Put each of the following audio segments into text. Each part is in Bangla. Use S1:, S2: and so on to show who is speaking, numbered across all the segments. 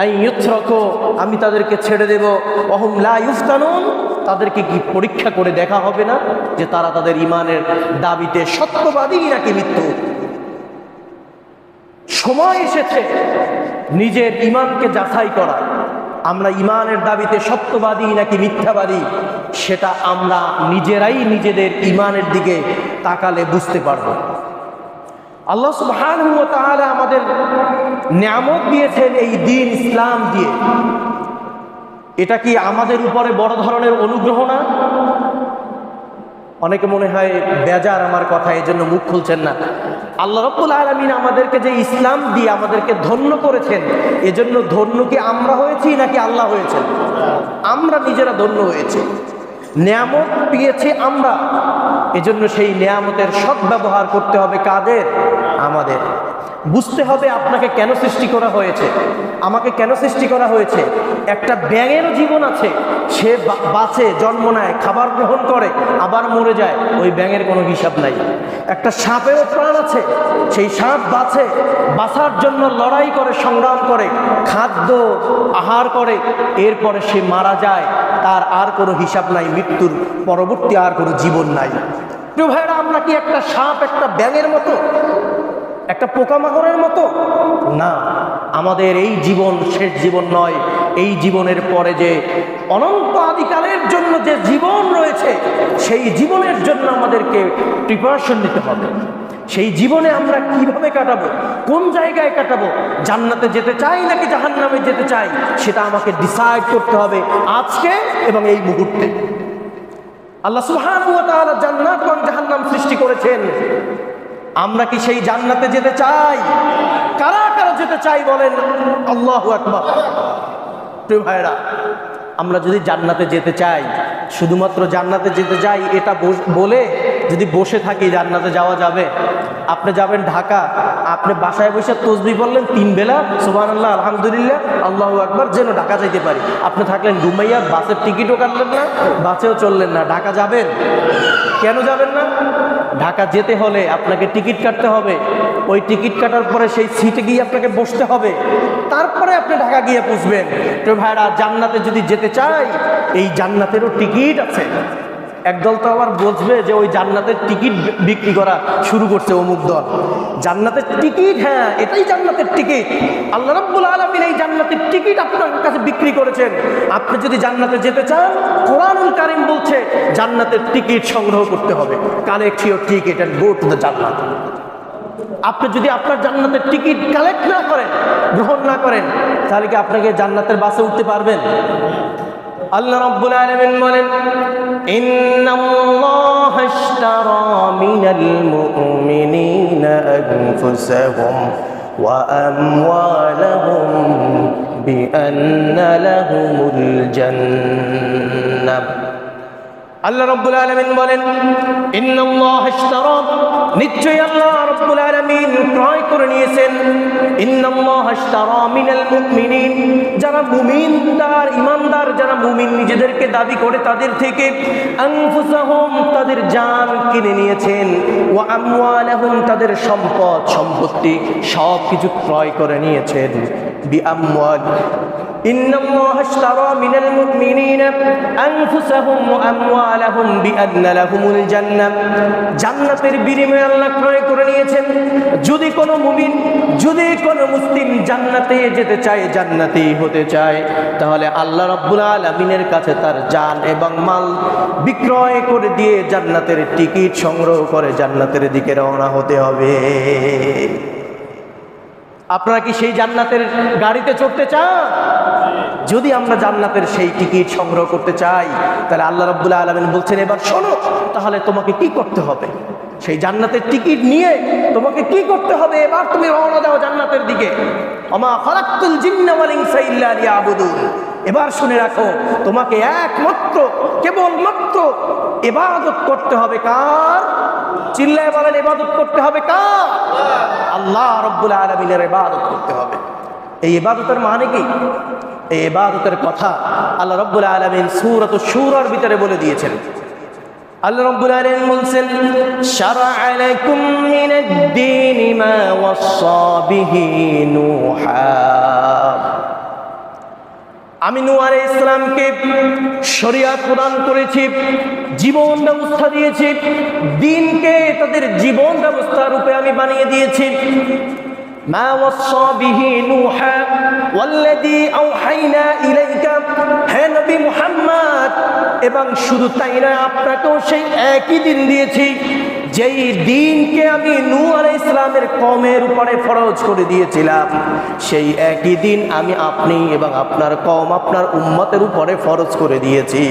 S1: আইয়ুতরাকু, আমি তাদেরকে ছেড়ে দেব, ওয়াহুম লা ইফতানুন, তাদেরকে কি পরীক্ষা করে দেখা হবে না যে তারা তাদের ঈমানের দাবিতে সত্যবাদী নাকি মিথ্যু? সময় এসেছে নিজের ঈমানকে যাচাই করা। আমরা ঈমানের দাবিতে সত্যবাদী নাকি মিথ্যাবাদী সেটা আমরা নিজেরাই নিজেদের ঈমানের দিকে তাকালে বুঝতে পারবো। আল্লাহ সুবহানাহু ওয়া তাআলা আমাদের নিয়ামত দিয়েছেন এই দ্বীন ইসলাম দিয়ে। এটা কি আমাদের উপরে বড় ধরনের অনুগ্রহ না? অনেকে মনে হয় বেজার আমার কথা, এই জন্য মুখ খুলছেন না। আল্লাহ রাব্বুল আলামিন আমাদেরকে যে ইসলাম দিয়ে আমাদেরকে ধন্য করেছেন, এজন্য ধন্য কি আমরা হয়েছি নাকি আল্লাহ হয়েছেন? আমরা নিজেরা ধন্য হয়েছি। নিয়ামত পেয়েছি আমরা, এজন্য সেই নিয়ামতের সদ্ব্যবহার করতে হবে কাদের? আমাদের। বুঝতে হবে আপনাকে কেন সৃষ্টি করা হয়েছে, আমাকে কেন সৃষ্টি করা হয়েছে। একটা ব্যাঙেরও জীবন আছে, সে বাঁচে, জন্ম নেয়, খাবার গ্রহণ করে, আবার মরে যায়, ওই ব্যাঙের কোনো হিসাব নাই। একটা সাপেরও প্রাণ আছে, সেই সাপ বাঁচে, বাঁচার জন্য লড়াই করে, সংগ্রাম করে, খাদ্য আহার করে, এরপরে সে মারা যায়, তার আর কোনো হিসাব নাই, মৃত্যুর পরবর্তী আর কোনো জীবন নাই। প্রিয় ভাইরা, আমরা কি একটা সাপ, একটা ব্যাঙের মতো, একটা পোকামাকড়ের মতো? না, আমাদের এই জীবন শেষ জীবন নয়। এই জীবনের পরে যে অনন্ত আদিকালের জন্য যে জীবন রয়েছে, সেই জীবনের জন্য আমাদেরকে প্রিপারেশন নিতে হবে। সেই জীবনে আমরা কিভাবে কাটাবো, কোন জায়গায় কাটাবো, জান্নাতে যেতে চাই নাকি জাহান্নামে যেতে চাই, সেটা আমাকে ডিসাইড করতে হবে আজকে এবং এই মুহূর্তে। আল্লাহ সুবহানাহু ওয়া তাআলা জান্নাত এবং জাহান্নাম সৃষ্টি করেছেন। আমরা কি সেই জান্নাতে যেতে চাই? কারা কারা যেতে চাই বলেন আল্লাহু আকবার। প্রিয় ভাইরা, আমরা যদি জান্নাতে যেতে চাই, শুধুমাত্র জান্নাতে যেতে চাই এটা বলে যদি বসে থাকি, জান্নাতে যাওয়া যাবে? আপনি যাবেন ঢাকা, আপনি বাসায় বসে তসবিহ পড়লেন 3 বেলা, সুবহানাল্লাহ, আলহামদুলিল্লাহ, আল্লাহু আকবার, যেন ঢাকা যাইতে পারি। আপনি থাকলেন ঘুমাইয়া, বাসের টিকিটও কাটলেন না, বাসেও চললেন না, ঢাকা যাবেন? কেন যাবেন না? ঢাকা যেতে হলে আপনাকে টিকিট কাটতে হবে, ওই টিকিট কাটার পরে সেই সিটে গিয়ে আপনাকে বসতে হবে, তারপরে আপনি ঢাকা গিয়ে পৌঁছবেন। তো ভাইরা, জান্নাতে যদি যেতে চাই, এই জান্নাতেরও টিকিট আছে। একদল তো আবার বুঝবে যে ওই জান্নাতের টিকিট বিক্রি করা শুরু করছে অমুক দল। জান্নাতের টিকিট, হ্যাঁ, এটাই জান্নাতের টিকিট। আল্লাহ রাব্বুল আলামিন এই জান্নাতের টিকিট আপনার কাছে বিক্রি করেছেন। আপনি যদি জান্নাতে যেতে চান, কোরআনুল কারীম বলছে জান্নাতের টিকিট সংগ্রহ করতে হবে। Collect your ticket and go to the জান্নাত। আপনি যদি আপনার জান্নাতের টিকিট কালেক্ট না করেন, গ্রহণ না করেন, তাহলে কি আপনাকে জান্নাতের বাসে উঠতে পারবেন? আল্লাহ রাব্বুল আলামিন বলেন, ইন্নাল্লাহা ইশতারা মিনাল মুমিনিনা আনফুসাহুম ওয়া আমওয়ালাহুম বিআন্না লাহুমুল জান্নাহ। আল্লাহ রাব্বুল আলামিন বলেন, ইন্নাল্লাহা ইশতারা, নিশ্চয়ই আল্লাহ রাব্বুল আলামিন ক্রয় করে নিয়েছেন, ইন্নাল্লাহা ইশতারা মিনাল মুমিনিন, যারা মুমিন, তার ঈমানদার যারা মুমিন নিজেদেরকে দাবি করে, তাদের থেকে আনফুসাহুম, তাদের জান কিনে নিয়েছেন, ওয়া আমওয়ালাহুম, তাদের সম্পদ সম্পত্তি সব কিছু ক্রয় করে নিয়েছেন, বিআমওয়াল। ইন্নাল্লাহা ইশতারা মিনাল মুমিনিনা আনফুসাহুম ওয়া আমওয়ালাহুম বিআন্না লাহুমুল জান্নাহ, জান্নাতের বিনিময়ে আল্লাহ ক্রয় করে নিয়েছেন। যদি কোনো মুমিন, যদি কোনো মুসলিম জান্নাতে যেতে চায়, জান্নাতি হতে চায়, তাহলে আল্লাহ রাব্বুল আলামিনের কাছে তার জান এবং মাল বিক্রয় করে দিয়ে জান্নাতের টিকিট সংগ্রহ করে জান্নাতের দিকে রওনা হতে হবে। আপনারা কি সেই জান্নাতের গাড়িতে চড়তে চান? যদি আমরা জান্নাতের সেই টিকিট সংগ্রহ করতে চাই, তাহলে আল্লাহ রাব্বুল আলামিন বলছেন, এবার শোনো, তাহলে তোমাকে কি করতে হবে? সেই জান্নাতের টিকিট নিয়ে তোমাকে কি করতে হবে? এবার তুমি রওনা দাও জান্নাতের দিকে। ওমা খালাকতুল জিন্না ওয়াল ইনসা ইল্লা লিয়াবুদুন। এবার শুনে রাখো, তোমাকে একমাত্র, কেবলমাত্র ইবাদত করতে হবে কার? চিল্লায় বলেন, ইবাদত করতে হবে কার? আল্লাহ রাব্বুল আলামিনের ইবাদত করতে হবে। এই ইবাদতের মানে কি? এই ইবাদতের কথা আল্লাহ রাব্বুল আলামিন সূরাতুশ শূরার ভিতরে বলে দিয়েছেন। আল্লাহ রাব্বুল আলামিন বলেন, শারআ লাকুম মিনাদ-দীনি মা ওয়াসসা বিহি নূহা আমি নূহ আলাইহিস সালামকে শরিয়াত প্রদান করেছি, জীবন ব্যবস্থা দিয়েছি, দ্বীনকে তাদের জীবন ব্যবস্থা রূপে আমি বানিয়ে দিয়েছি। মা ওয়াসা বিহি নূহা ওয়াল্লাযী আওহাইনা ইলাইকা, হে নবী মুহাম্মদ, এবং শুধু তাই না, আপনাকেও সেই একই দিন দিয়েছি যেই দিনকে আমি নূহ আলাইহিস সালামের কওমের উপরে ফরজ করে দিয়েছিলাম। সেই একই দিন আমি আপনি এবং আপনার কওম, আপনার উম্মতের উপরে ফরজ করে দিয়েছি।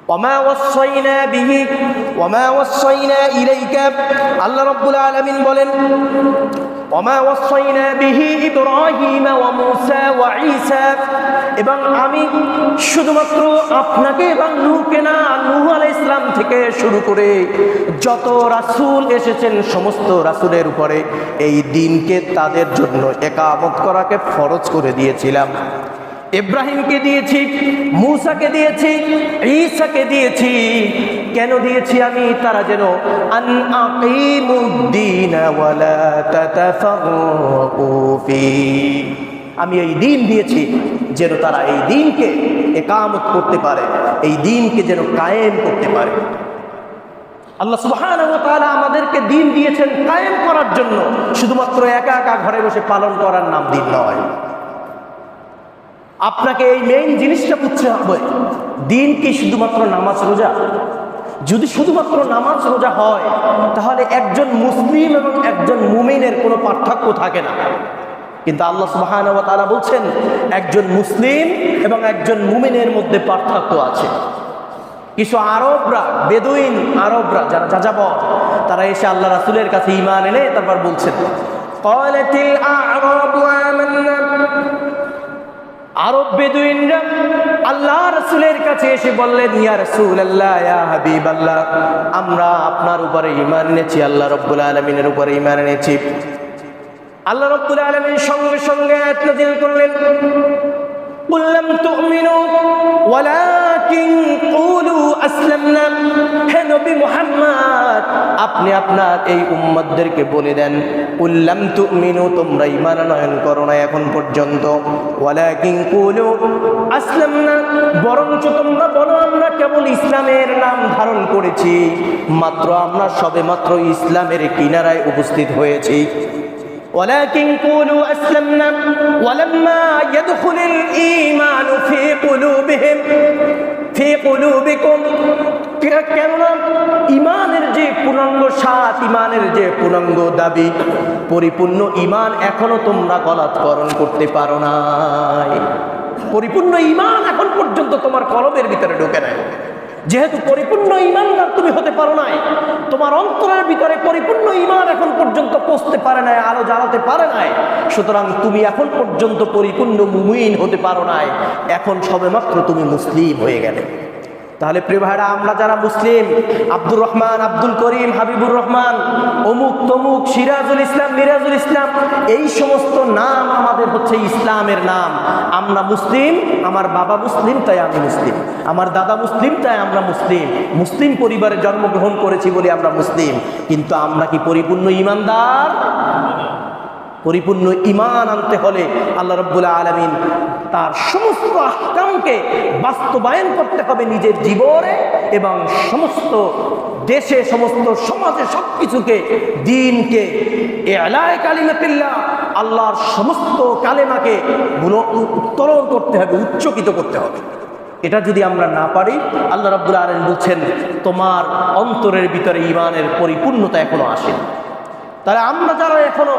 S1: ওয়ামা ওয়াসাইনা বিহি ওয়ামা ওয়াসাইনা ইলাইকা, আল্লাহ রাব্বুল আলামিন বলেন, ওয়ামা ওয়াসাইনা বিহি ইব্রাহিম ওয়া মূসা ওয়া ঈসা, এবং আমি শুধুমাত্র আপনাকে এবং নূহকে না, নূহ আলাইহিস সালাম থেকে শুরু করে যত রাসূল এসেছেন সমস্ত রাসূলের উপরে এই দ্বীনকে তাদের জন্য ইকামত করাকে ফরজ করে দিয়েছিলাম। ইব্রাহিমকে দিয়েছি, মূসাকে দিয়েছি, ঈসাকে দিয়েছি। কেন দিয়েছি আমি? তারা যেন আন আকিমুদ্দীন ওয়া লা তাতাফাররাকু ফি, আমি এই দ্বীন দিয়েছি যেন তারা এই দ্বীনকে ইকামত করতে পারে, এই দ্বীনকে যেন কায়েম করতে পারে। আল্লাহ সুবহানাহু ওয়া তাআলা আমাদেরকে দ্বীন দিয়েছেন কায়েম করার জন্য, শুধুমাত্র একা একা ঘরে বসে পালন করার নাম দ্বীন নয়। আপনাকে এই মেইন জিনিসটা বুঝতে হবে, দ্বীন কি শুধুমাত্র নামাজ রোজা? যদি শুধুমাত্র নামাজ রোজা হয় তাহলে একজন মুসলিম এবং একজন মুমিনের কোনো পার্থক্য থাকে না। কিন্তু আল্লাহ সুবহানাহু ওয়া তাআলা বলছেন একজন মুসলিম এবং একজন মুমিনের মধ্যে পার্থক্য আছে। কিছু আরবরা, বেদুইন আরবরা যারা যাযাবর, তারা এসে আল্লাহ রাসূলের কাছে ঈমান এনে তারপর বলছেন, ক্বালাতিল আ'রাবু আমান্না, আরব বেদুইনরা আল্লাহ রাসূলের কাছে এসে বললেন, ইয়া রাসূলুল্লাহ, ইয়া হাবিবাল্লাহ, আমরা আপনার উপরে ঈমান এনেছি, আল্লাহ রাব্বুল আলামিনের উপরে ঈমান এনেছি। আল্লাহ রাব্বুল আলামিন সঙ্গে সঙ্গে আয়াত নাযিল করলেন, কুল লাম তুমিনু ওয়ালাকিন কুলু আসলামনা, হে নবী মুহাম্মদ, আপনি আপনার এই উম্মতদেরকে বলে দেন, কুল লাম তুমিনু, তোমরা ঈমান আনয়ন করো না এখন পর্যন্ত, ওয়ালাকিন কুলু আসলামনা, বরঞ্চ তোমরা বলো আমরা কেবল ইসলামের নাম ধারণ করেছি, মাত্র আমরা সবে মাত্র ইসলামের কিনারায় উপস্থিত হয়েছি। ولكن قولوا أسلمنا ولما يدخل الإيمان في قلوبكم, কেননা ইমানের যে পূর্ণাঙ্গ স্বাদ, ইমানের যে পূর্ণাঙ্গ দাবি, পরিপূর্ণ ইমান এখনো তোমরা গলাৎকরণ করতে পারো নাই। পরিপূর্ণ ইমান এখন পর্যন্ত তোমার কলবের ভিতরে ঢোকে নাই। যেহেতু পরিপূর্ণ ঈমানদার তুমি হতে পারো নাই, তোমার অন্তরের ভিতরে পরিপূর্ণ ঈমান এখন পর্যন্ত পৌঁছতে পারে নাই, আলো জ্বালাতে পারে নাই, সুতরাং তুমি এখন পর্যন্ত পরিপূর্ণ মুমিন হতে পারো নাই। এখন সবেমাত্র তুমি মুসলিম হয়ে গেলে। তাহলে প্রিয় ভাইরা, আমরা যারা মুসলিম, আব্দুর রহমান, আব্দুল করিম, হাবিবুর রহমান, অমুক তমুক, সিরাজুল ইসলাম, মিরাজুল ইসলাম, এই সমস্ত নাম আমাদের হচ্ছে ইসলামের নাম। আমরা মুসলিম, আমার বাবা মুসলিম তাই আমি মুসলিম, আমার দাদা মুসলিম তাই আমরা মুসলিম, মুসলিম পরিবারে জন্মগ্রহণ করেছি বলে আমরা মুসলিম। কিন্তু আমরা কি পরিপূর্ণ ঈমানদার? পরিপূর্ণ ঈমান আনতে হলে আল্লাহ রাব্বুল আলামিন তার সমস্ত আহকামকে বাস্তবায়ন করতে হবে নিজের জীবনে এবং সমস্ত দেশে, সমস্ত সমাজে, সবকিছুকে, দ্বীনকে, ইলায়ে কালিমাতিল্লাহ, আল্লাহর সমস্ত কালেমাকে উত্তরণ করতে হবে, উচ্চকিত করতে হবে। এটা যদি আমরা না পারি, আল্লাহ রাব্বুল আলামিন বলছেন তোমার অন্তরের ভিতরে ঈমানের পরিপূর্ণতা এখনো আসেনি। তাহলে আমরা যারা এখনো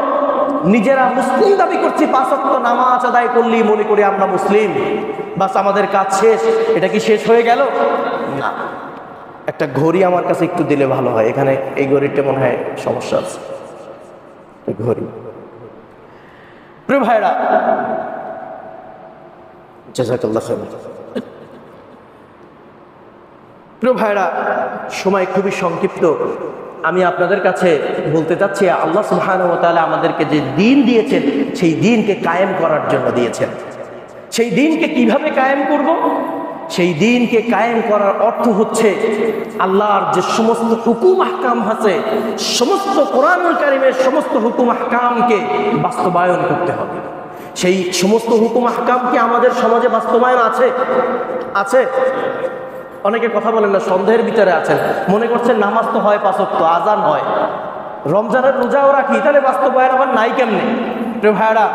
S1: নিজেরা মুসলিম দাবি করছি, 5 ওয়াক্ত নামাজ আদায় করলেই মনে করি আমরা মুসলিম, বাস আমাদের কাজ শেষ, এটা কি শেষ হয়ে গেল? না। একটা ঘড়ি আমার কাছে একটু দিলে ভালো হয়, এখানে এই ঘড়িটা মনে হয় সমস্যা আছে। ঘড়ি, প্রিয় ভাইরা, জাযাকাল্লাহ খাইর। প্রিয় ভাইরা, সময় খুবই সংক্ষিপ্ত। আমি আপনাদের কাছে বলতে চাচ্ছি, আল্লাহ সুবহানাহু ওয়া তাআলা আমাদেরকে যে দ্বীন দিয়েছেন সেই দ্বীনকে কায়েম করার জন্য দিয়েছেন। সেই দ্বীনকে কিভাবে কায়েম করব? সেই দ্বীনকে কায়েম করার অর্থ হচ্ছে আল্লাহর যে সমস্ত হুকুম আহকাম আছে, সমস্ত কোরআনুল কারীমের সমস্ত হুকুম আহকামকে বাস্তবায়ন করতে হবে। সেই সমস্ত হুকুম আহকাম কি আমাদের সমাজে বাস্তবায়ন আছে? আছে? অনেকে কথা বলেন না, সন্দেহের ভিতরে আছেন, মনে করছেন নামাজ তো হয় 5 ওয়াক্ত, আজান হয়, রমজানের রোজাও রাখি, তাহলে বাস্তবায়ন আবার নাই কেমনে? প্রিয় ভাইরা,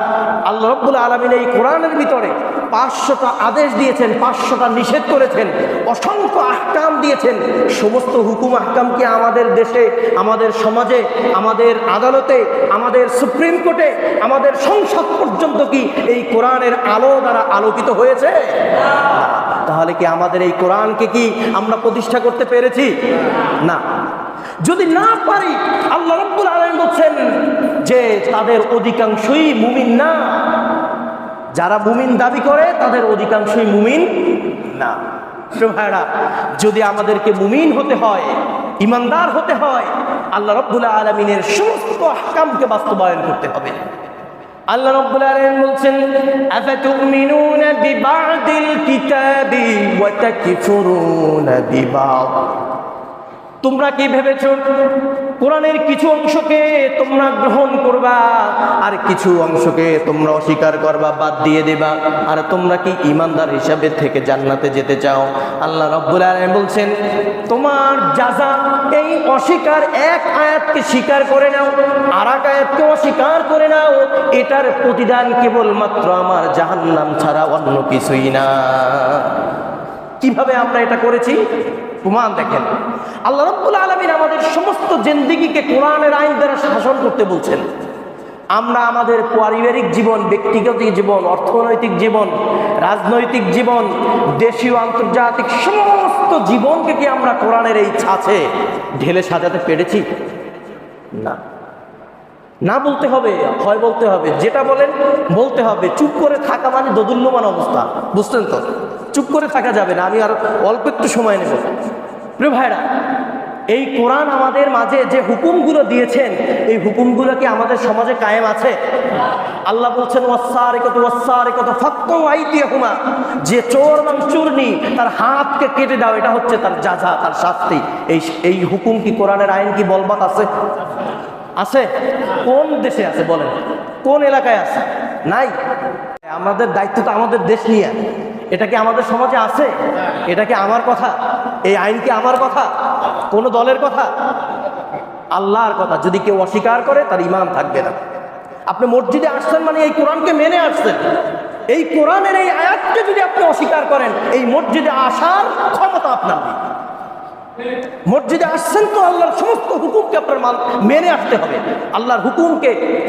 S1: আল্লাহ রাব্বুল আলামিন এই কোরআনের ভিতরে 500টা আদেশ দিয়েছেন, 500টা নিষেধ করেছেন, অসংখ্য আহকাম দিয়েছেন। সমস্ত হুকুম আহকাম কি আমাদের দেশে, আমাদের সমাজে, আমাদের আদালতে, আমাদের সুপ্রিম কোর্টে, আমাদের সংসদ পর্যন্ত কি এই কোরআনের আলো দ্বারা আলোকিত হয়েছে? তাহলে কি আমাদের এই কোরআনকে কি আমরা প্রতিষ্ঠা করতে পেরেছি? না। যদি না পারি, আল্লাহ রাব্বুল আলামিন বলছেন যে তাদের অধিকাংশই মুমিন না। যারা মুমিন দাবি করে তাদের অধিকাংশই মুমিন না। ভাইরা, যদি আমাদেরকে মুমিন হতে হয়, ইমানদার হতে হয়, আল্লাহ রাব্বুল আলামিনের সমস্ত আহকামকে বাস্তবায়ন করতে হবে। আল্লাহ রাব্বুল আলামিন বলছেন, আফাতুমিনুনা বিবাদিল কিতাবি ওয়া তাকফুরুনা বিবাদ। তোমরা কি ভেবেছো কোরআনের কিছু অংশকে তোমরা গ্রহণ করবা আর কিছু অংশকে তোমরা অস্বীকার করবা, বাদ দিয়ে দেবা, আর তোমরা কি ইমানদার হিসাবে থেকে জান্নাতে যেতে চাও? আল্লাহ রাব্বুল আলামিন বলছেন, তোমার জাযা এই অস্বীকার, এক আয়াতকে স্বীকার করে নাও আর এক আয়াতকে অস্বীকার করে নাও, এটার প্রতিদান কেবলমাত্র আমার জাহান্নাম ছাড়া অন্য কিছুই না। কিভাবে আমরা এটা করেছি প্রমাণ দেখেন। আল্লাহ রাব্বুল আলামিন আমাদের সমস্ত জিন্দেগিকে কোরআনের আইন দ্বারা শাসন করতে বলছেন। আমরা আমাদের পারিবারিক জীবন, ব্যক্তিগত জীবন, অর্থনৈতিক জীবন, রাজনৈতিক জীবন, দেশীয় আন্তর্জাতিক সমস্ত জীবনকে কি আমরা কোরআনের এই ছাঁচে ঢেলে সাজাতে পেরেছি? না। না বলতে হবে, হয় বলতে হবে, যেটা বলেন বলতে হবে। চুপ করে থাকা মানে দোদুল্যমান অবস্থা, বুঝছেন তো? চুপ করে থাকা যাবে না। আমি আর অল্প একটু সময় নেব। প্রিয় ভাইরা, এই কোরআন আমাদের মাঝে যে হুকুমগুলো দিয়েছেন, এই হুকুমগুলো কি আমাদের সমাজে কায়েম আছে? আল্লাহ বলছেন, ওয়াসসারিকাতু ওয়াসসারিকাতু ফাক্তু আইদিয়াহুমা, যে চোর এবং চোরনি তার হাতকে কেটে দাও, এটা হচ্ছে তার জাযা, তার শাস্তি। এই হুকুম কি কোরআনের আইন কি বলবৎ আছে? আছে? কোন দেশে আছে বলেন? কোন এলাকায় আছে? নাই। আমাদের দায়িত্ব তো আমাদের দেশ নিয়ে। এটা কি আমাদের সমাজে আছে? এটা কি আমার কথা? এই আইন কি আমার কথা? কোন দলের কথা? আল্লাহর কথা। যদি কেউ অস্বীকার করে তার ঈমান থাকবে না। আপনি মসজিদে আসছেন মানে এই কোরআনকে মেনে আসছেন। এই কোরআনের এই আয়াতকে যদি আপনি অস্বীকার করেন, এই মসজিদে আসার ক্ষমতা আপনার নেই। মসজিদে আসছেন তো আল্লাহর সমস্ত হুকুমকে আপনার মেনে আসতে হবে। আল্লাহর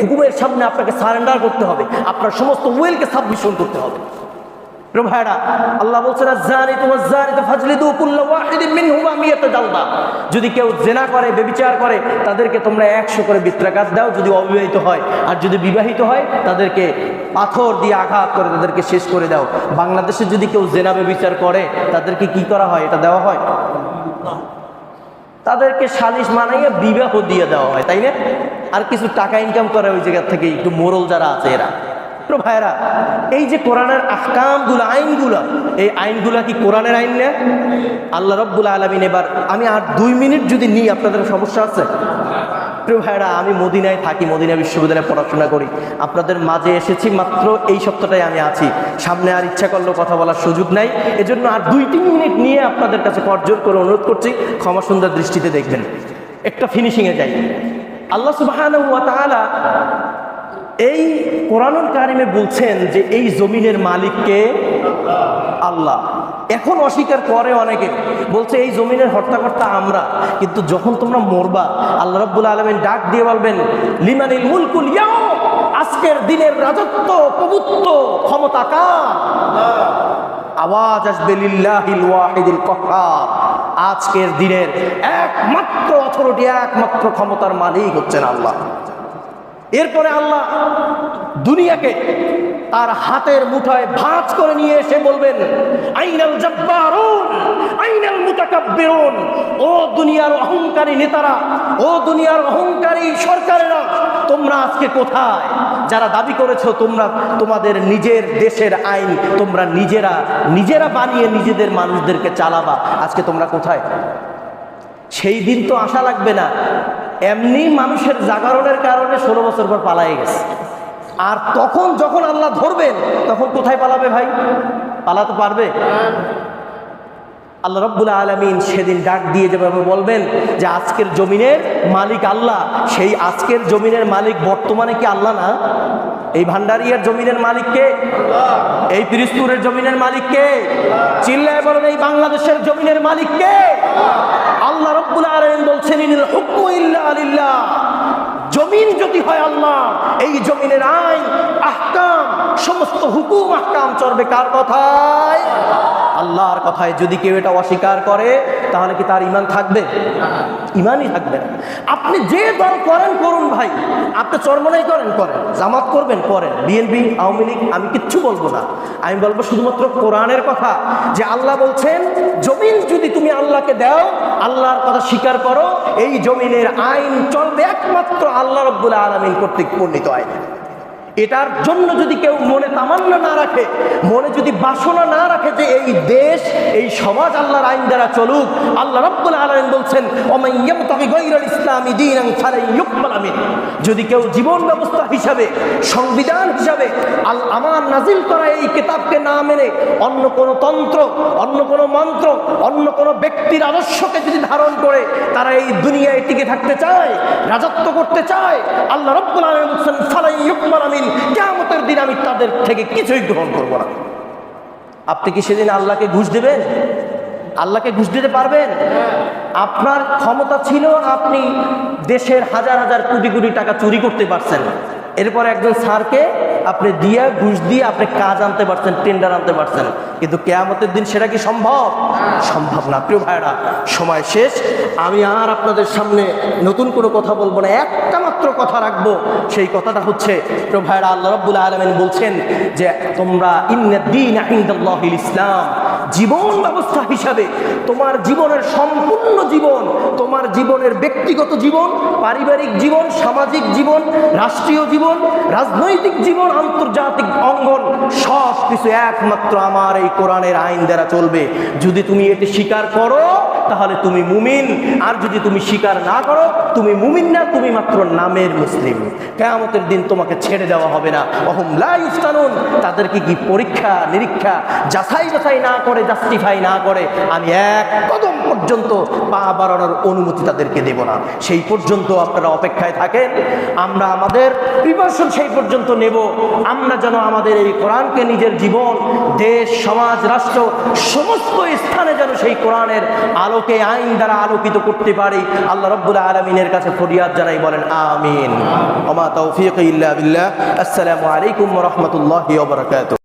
S1: হুকুমের সামনে আপনাকে সারেন্ডার করতে হবে, আপনার সমস্ত উইলকে সাবমিশন করতে হবে। ভাইরা, আল্লাহ বলছেন, যদি কেউ জেনা করে, ব্যভিচার করে, তাদেরকে তোমরা 100 করে বিত্রাঘাত দাও যদি অবিবাহিত হয়, আর যদি বিবাহিত হয় তাদেরকে পাথর দিয়ে আঘাত করে তাদেরকে শেষ করে দাও। বাংলাদেশে যদি কেউ জেনা ব্যভিচার করে তাদেরকে কি করা হয়? এটা দেওয়া হয়? তাদেরকে সালিশ মানাইয়ে বিবাহ দিয়ে দেওয়া হয়, তাই না? আর কিছু টাকা ইনকাম করে ওই জায়গা থেকে একটু মোরল যারা আছে এরা। ভাইরা, এই যে কোরআনের আহকামগুলো, আইনগুলো, এই আইনগুলো কি কোরআনের আইন না? আল্লাহ রাব্বুল আলামিন, এবার আমি আর 2 মিনিট যদি নিই, আপনাদের সমস্যা আছে? প্রিয় ভাইরা, আমি মদিনায় থাকি, মদিনা বিশ্ববিদ্যালয়ে পড়াশোনা করি। আপনাদের মাঝে এসেছি মাত্র এই সপ্তাহটাই আমি আছি, সামনে আর ইচ্ছা করলেও কথা বলার সুযোগ নাই। এজন্য আর 2-3 মিনিট নিয়ে আপনাদের কাছে করজোর করে অনুরোধ করছি, ক্ষমা সুন্দর দৃষ্টিতে দেখবেন। একটা ফিনিশিংয়ে যাই। আল্লাহ সুবহানাহু ওয়া তাআলা এই কোরআনুল কারিমে বলছেন যে এই জমিনের মালিককে আল্লাহ। এখন অস্বীকার করে অনেকে, বলছে এই জমিনের হর্তাকর্তা আমরা। কিন্তু যখন তোমরা মরবা, আল্লাহ রাব্বুল আলামিন ডাক দিয়ে বলবেন, লিমানিল মুলকুল ইয়াউম, আজকের দিনের রাজত্ব, প্রভুত্ব, ক্ষমতা কার? আওয়াজ আসবে লিল্লাহিল ওয়াহিদিল কাহ্হার। আজকের দিনের একমাত্র অথরিটি, একমাত্র ক্ষমতার মালিক হচ্ছেন আল্লাহ। এরপরে আল্লাহ দুনিয়াকে তার হাতের মুঠায় ভাঁজ করে নিয়ে এসে বলবেন, আইনাল জাব্বারুন আইনাল মুতাকাব্বিরুন, ও দুনিয়ার অহংকারী নেতারা, ও দুনিয়ার অহংকারী সরকারেরা, তোমরা আজকে কোথায়? যারা দাবি করেছো তোমরা তোমাদের নিজের দেশের আইন তোমরা নিজেরা বানিয়ে নিজেদের মানুষদেরকে চালাবা, আজকে তোমরা কোথায়? সেই দিন তো আশা লাগবে না, এমনি মানুষের জাগরণের কারণে 16 বছর পর পালায়ে গেছে। আর তখন যখন আল্লাহ ধরবেন তখন কোথায় পালাবে ভাই? পালাতে পারবে? আল্লাহ রাব্বুল আলামিন সেদিন ডাক দিয়ে যেভাবে বলবেন যে আজকের জমিনের মালিক আল্লাহ, সেই আজকের জমিনের মালিক বর্তমানে কি আল্লাহ না? এই ভান্ডারিয়ার জমিনের মালিক কে? এই পিরিজপুরের জমিনের মালিক কে? চিল্লায় বলেন, এই বাংলাদেশের জমিনের মালিক কে? আল্লাহ রাব্বুল আলামিন বলছেন ইনিল হুকমু ইল্লা লিল্লাহ। জমিন যদি হয় আল্লাহ, এই জমিনের আইন আহকাম, সমস্ত হুকুম আহকাম চলবে কার কথায়? আল্লাহর কথায়। যদি কেউ এটা অস্বীকার করে তাহলে কি তার ঈমান থাকবে? ঈমানই থাকবে না। আপনি যে দল করেন করুন ভাই, আপনি চরমনাই করেন করেন, জামাত করবেন করেন, বিএনপি আওয়ামী লীগ, আমি কিচ্ছু বলবো না। আমি বলবো শুধুমাত্র কোরআনের কথা, যে আল্লাহ বলছেন জমিন যদি তুমি আল্লাহকে দাও, আল্লাহর কথা স্বীকার করো, এই জমিনের আইন চলবে একমাত্র আল্লাহ রাব্বুল আলামিন কর্তৃক প্রণীত আইন। এটার জন্য যদি কেউ মনে তামান্না না রাখে, মনে যদি বাসনা না রাখে যে এই দেশ এই সমাজ আল্লাহর আইন দ্বারা চলুক, আল্লাহ রাব্বুল আলামিন বলছেন ওমান ইয়াবতাগি গায়রাল ইসলামি দীনান ফালান ইউকবাল মিনহু। যদি কেউ জীবন ব্যবস্থা হিসাবে, সংবিধান হিসাবে আমার নাজিল করা এই কিতাবকে না মেনে অন্য কোনো তন্ত্র, অন্য কোনো মন্ত্র, অন্য কোনো ব্যক্তির আদর্শকে যদি ধারণ করে তারা এই দুনিয়ায় টিকে থাকতে চায়, রাজত্ব করতে চায়, আল্লাহ রাব্বুল আলামিন বলছেন ফালান ইউকবাল মিনহু, কিয়ামতের দিন আমি তাদের থেকে কিছুই গ্রহণ করব না। আপনি কি সেদিন আল্লাহকে ঘুষ দেবেন? আল্লাহকে ঘুষ দিতে পারবেন? আপনার ক্ষমতা ছিল, আপনি দেশের হাজার হাজার কোটি কোটি টাকা চুরি করতে পারছেন, এরপর একজন স্যারকে আপনি দিয়ে ঘুষ দিয়ে আপনি কাজ আনতে পারছেন, টেন্ডার আনতে পারছেন, কিন্তু কিয়ামতের দিন সেটা কি সম্ভব? সম্ভব না। প্রিয় ভাইরা, সময় শেষ, আমি আর আপনাদের সামনে নতুন কোনো কথা বলবো না, একটা মাত্র কথা রাখবো। সেই কথাটা হচ্ছে, প্রিয় ভাইরা, আল্লাহ রাব্বুল আলামিন বলছেন যে তোমরা ইন্নাদ-দীনা ইনদাল্লাহিল ইসলাম, জীবন ব্যবস্থা হিসাবে তোমার জীবনের সম্পূর্ণ জীবন, তোমার জীবনের ব্যক্তিগত জীবন, পারিবারিক জীবন, সামাজিক জীবন, রাষ্ট্রীয় জীবন, রাজনৈতিক জীবন, আন্তর্জাতিক অঙ্গন, সব কিছু একমাত্র আমার এই কোরআনের আইন দ্বারা চলবে। যদি তুমি এটি স্বীকার করো তাহলে তুমি মুমিন, আর যদি তুমি স্বীকার না করো তুমি মুমিন না, তুমি মাত্র নামের মুসলিম। কিয়ামতের দিন তোমাকে ছেড়ে দেওয়া হবে না। ওহুম লা ইফতানুন, তাদেরকে কি পরীক্ষা নিরীক্ষা যাচাই বাছাই না করে, জাস্টিফাই না করে আমি এক কদম পর্যন্ত পা বাড়ানোর অনুমতি তাদেরকে দেব না। সেই পর্যন্ত আপনারা অপেক্ষায় থাকেন, আমরা আমাদের প্রিপারেশন সেই পর্যন্ত নেব, আমরা যেন আমাদের এই কোরআনকে নিজের জীবন, দেশ, সমাজ, রাষ্ট্র, সমস্ত স্থানে যেন সেই কোরআনের আলোকে, আইন দ্বারা আলোকিত করতে পারি। আল্লাহ রাব্বুল আলামিনের কাছে ফরিয়াদ জানাই, বলেন আমিন। ওয়া মা তাওফীক ইল্লা বিল্লাহ। আসসালামু আলাইকুম ওয়া রাহমাতুল্লাহি ওয়া বারাকাতুহু।